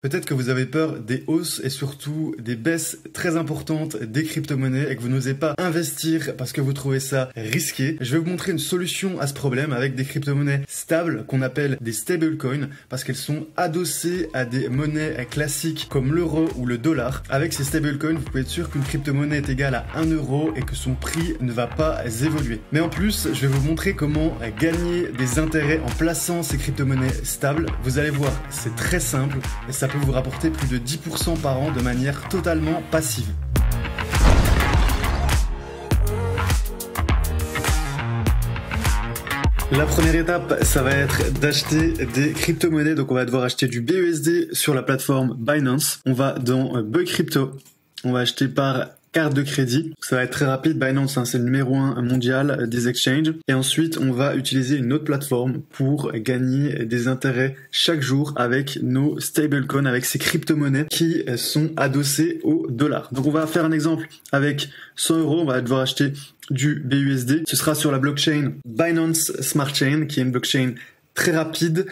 Peut-être que vous avez peur des hausses et surtout des baisses très importantes des crypto-monnaies et que vous n'osez pas investir parce que vous trouvez ça risqué. Je vais vous montrer une solution à ce problème avec des crypto-monnaies stables qu'on appelle des stablecoins parce qu'elles sont adossées à des monnaies classiques comme l'euro ou le dollar. Avec ces stablecoins, vous pouvez être sûr qu'une crypto-monnaie est égale à 1 euro et que son prix ne va pas évoluer. Mais en plus, je vais vous montrer comment gagner des intérêts en plaçant ces crypto-monnaies stables. Vous allez voir, c'est très simple et ça peut vous rapporter plus de 10% par an de manière totalement passive. La première étape, ça va être d'acheter des crypto-monnaies. Donc on va devoir acheter du BUSD sur la plateforme Binance. On va dans Buy Crypto. On va acheter par carte de crédit. Ça va être très rapide. Binance, c'est le numéro 1 mondial des exchanges. Et ensuite, on va utiliser une autre plateforme pour gagner des intérêts chaque jour avec nos stablecoins, avec ces crypto-monnaies qui sont adossées au dollar. Donc, on va faire un exemple avec 100 euros. On va devoir acheter du BUSD. Ce sera sur la blockchain Binance Smart Chain, qui est une blockchain très rapide,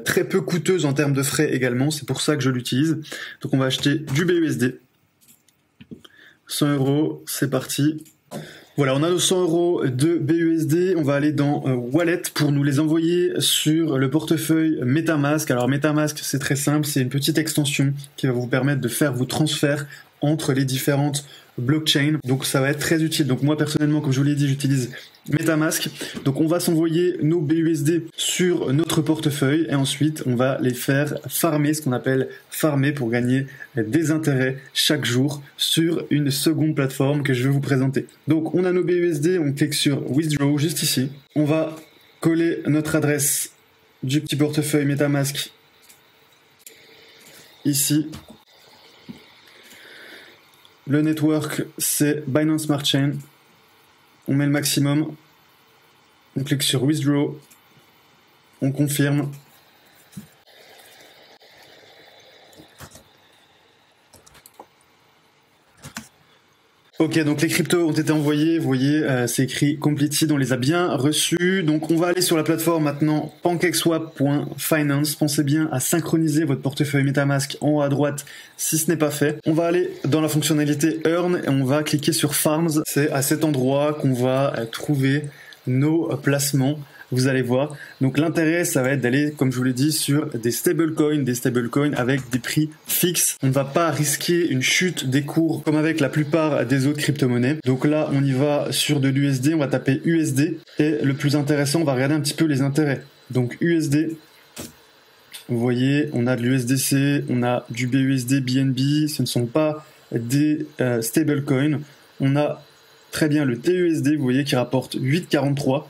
très peu coûteuse en termes de frais également. C'est pour ça que je l'utilise. Donc, on va acheter du BUSD. 100 euros, c'est parti. Voilà, on a nos 100 euros de BUSD. On va aller dans Wallet pour nous les envoyer sur le portefeuille MetaMask. Alors MetaMask, c'est très simple, c'est une petite extension qui va vous permettre de faire vos transferts entre les différentes blockchains. Donc ça va être très utile. Donc moi personnellement, comme je vous l'ai dit, j'utilise MetaMask. Donc on va s'envoyer nos BUSD sur notre portefeuille et ensuite on va les faire farmer, ce qu'on appelle farmer pour gagner des intérêts chaque jour sur une seconde plateforme que je vais vous présenter. Donc on a nos BUSD, on clique sur Withdraw juste ici. On va coller notre adresse du petit portefeuille MetaMask ici. Le network, c'est Binance Smart Chain. On met le maximum. On clique sur Withdraw. On confirme. Ok, donc les cryptos ont été envoyés, vous voyez, c'est écrit completed, on les a bien reçus. Donc on va aller sur la plateforme maintenant pancakeswap.finance. Pensez bien à synchroniser votre portefeuille MetaMask en haut à droite si ce n'est pas fait. On va aller dans la fonctionnalité Earn et on va cliquer sur Farms. C'est à cet endroit qu'on va trouver nos placements. Vous allez voir. Donc l'intérêt, ça va être d'aller, comme je vous l'ai dit, sur des stablecoins avec des prix fixes. On ne va pas risquer une chute des cours comme avec la plupart des autres crypto-monnaies. Donc là, on y va sur de l'USD, on va taper USD. Et le plus intéressant, on va regarder un petit peu les intérêts. Donc USD, vous voyez, on a de l'USDC, on a du BUSD, BNB. Ce ne sont pas des stablecoins. On a très bien le TUSD, vous voyez, qui rapporte 8,43.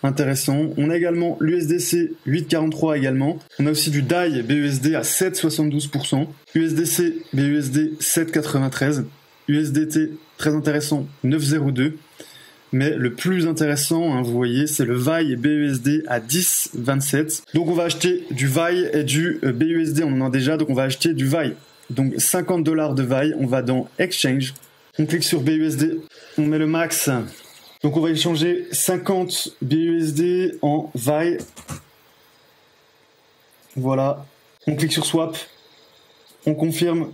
Intéressant. On a également l'USDC 8,43 également. On a aussi du DAI BUSD à 7,72%. USDC BUSD 7,93. USDT très intéressant 9,02. Mais le plus intéressant, vous voyez, c'est le VAI BUSD à 10,27. Donc on va acheter du VAI et du BUSD. On en a déjà, donc on va acheter du VAI. Donc $50 de VAI. On va dans Exchange. On clique sur BUSD. On met le max. Donc on va échanger 50 BUSD en VAI. Voilà. On clique sur Swap. On confirme.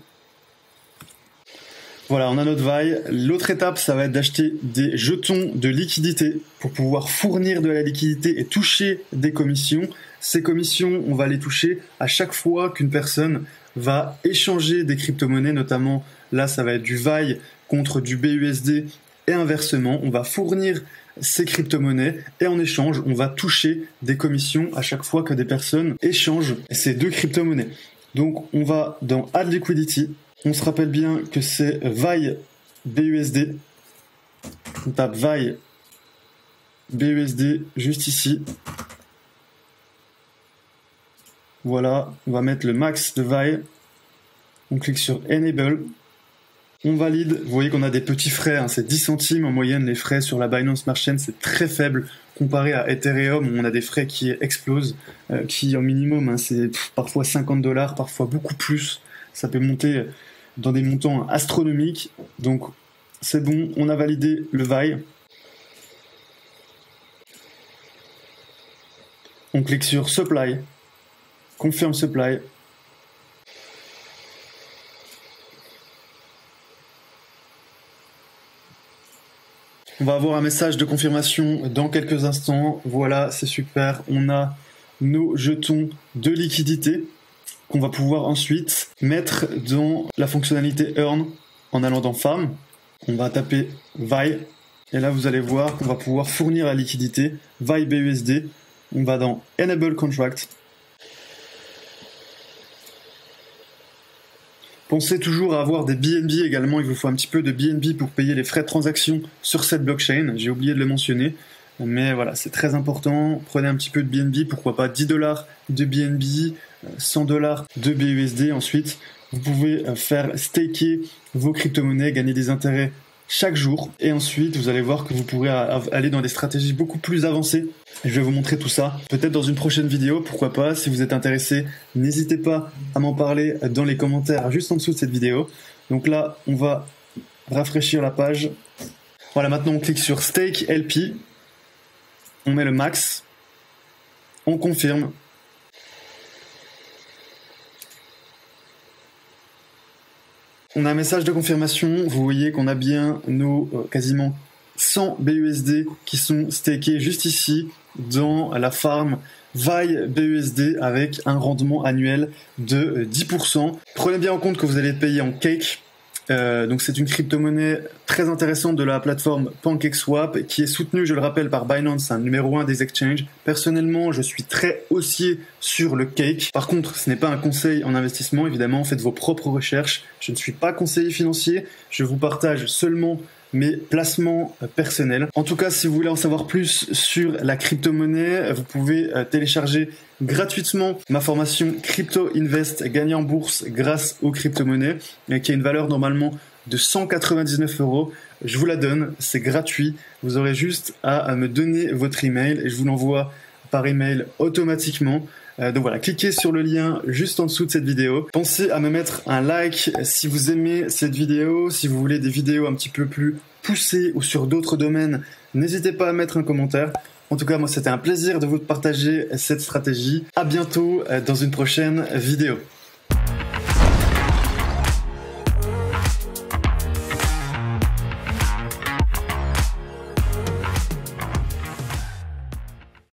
Voilà, on a notre VAI. L'autre étape, ça va être d'acheter des jetons de liquidité pour pouvoir fournir de la liquidité et toucher des commissions. Ces commissions, on va les toucher à chaque fois qu'une personne va échanger des crypto-monnaies, notamment là, ça va être du VAI contre du BUSD. Et inversement, on va fournir ces crypto-monnaies et en échange, on va toucher des commissions à chaque fois que des personnes échangent ces deux crypto-monnaies. Donc, on va dans Add Liquidity. On se rappelle bien que c'est VAI BUSD. On tape VAI BUSD juste ici. Voilà, on va mettre le max de VAI. On clique sur Enable. On valide, vous voyez qu'on a des petits frais, c'est 10 centimes en moyenne les frais sur la Binance Smart Chain, c'est très faible comparé à Ethereum où on a des frais qui explosent, qui en minimum c'est parfois $50, parfois beaucoup plus, ça peut monter dans des montants astronomiques, donc c'est bon, on a validé le VAI. On clique sur Supply, Confirm Supply. On va avoir un message de confirmation dans quelques instants. Voilà, c'est super. On a nos jetons de liquidité qu'on va pouvoir ensuite mettre dans la fonctionnalité Earn en allant dans Farm. On va taper VAI et là vous allez voir qu'on va pouvoir fournir la liquidité VAI BUSD. On va dans Enable Contract. Pensez toujours à avoir des BNB également, il vous faut un petit peu de BNB pour payer les frais de transaction sur cette blockchain, j'ai oublié de le mentionner, mais voilà, c'est très important, prenez un petit peu de BNB, pourquoi pas 10 $ de BNB, 100 $ de BUSD, ensuite vous pouvez faire staker vos crypto-monnaies, gagner des intérêts chaque jour, et ensuite vous allez voir que vous pourrez aller dans des stratégies beaucoup plus avancées. Je vais vous montrer tout ça, peut-être dans une prochaine vidéo, pourquoi pas. Si vous êtes intéressé, n'hésitez pas à m'en parler dans les commentaires juste en dessous de cette vidéo. Donc là, on va rafraîchir la page. Voilà, maintenant on clique sur Stake LP, on met le max, on confirme. On a un message de confirmation, vous voyez qu'on a bien nos quasiment 100 BUSD qui sont stakés juste ici dans la farm VAI BUSD avec un rendement annuel de 10%. Prenez bien en compte que vous allez être payé en cake. Donc c'est une crypto-monnaie très intéressante de la plateforme PancakeSwap qui est soutenue, je le rappelle, par Binance, un numéro 1 des exchanges. Personnellement, je suis très haussier sur le cake. Par contre, ce n'est pas un conseil en investissement, évidemment, faites vos propres recherches. Je ne suis pas conseiller financier, je vous partage seulement mes placements personnels. En tout cas, si vous voulez en savoir plus sur la crypto-monnaie, vous pouvez télécharger gratuitement ma formation Crypto Invest, gagner en bourse grâce aux crypto-monnaies, qui a une valeur normalement de 199 €. Je vous la donne, c'est gratuit. Vous aurez juste à me donner votre email et je vous l'envoie par email automatiquement. Donc voilà, cliquez sur le lien juste en dessous de cette vidéo. Pensez à me mettre un like si vous aimez cette vidéo. Si vous voulez des vidéos un petit peu plus poussées ou sur d'autres domaines, n'hésitez pas à mettre un commentaire. En tout cas, moi, c'était un plaisir de vous partager cette stratégie. À bientôt dans une prochaine vidéo.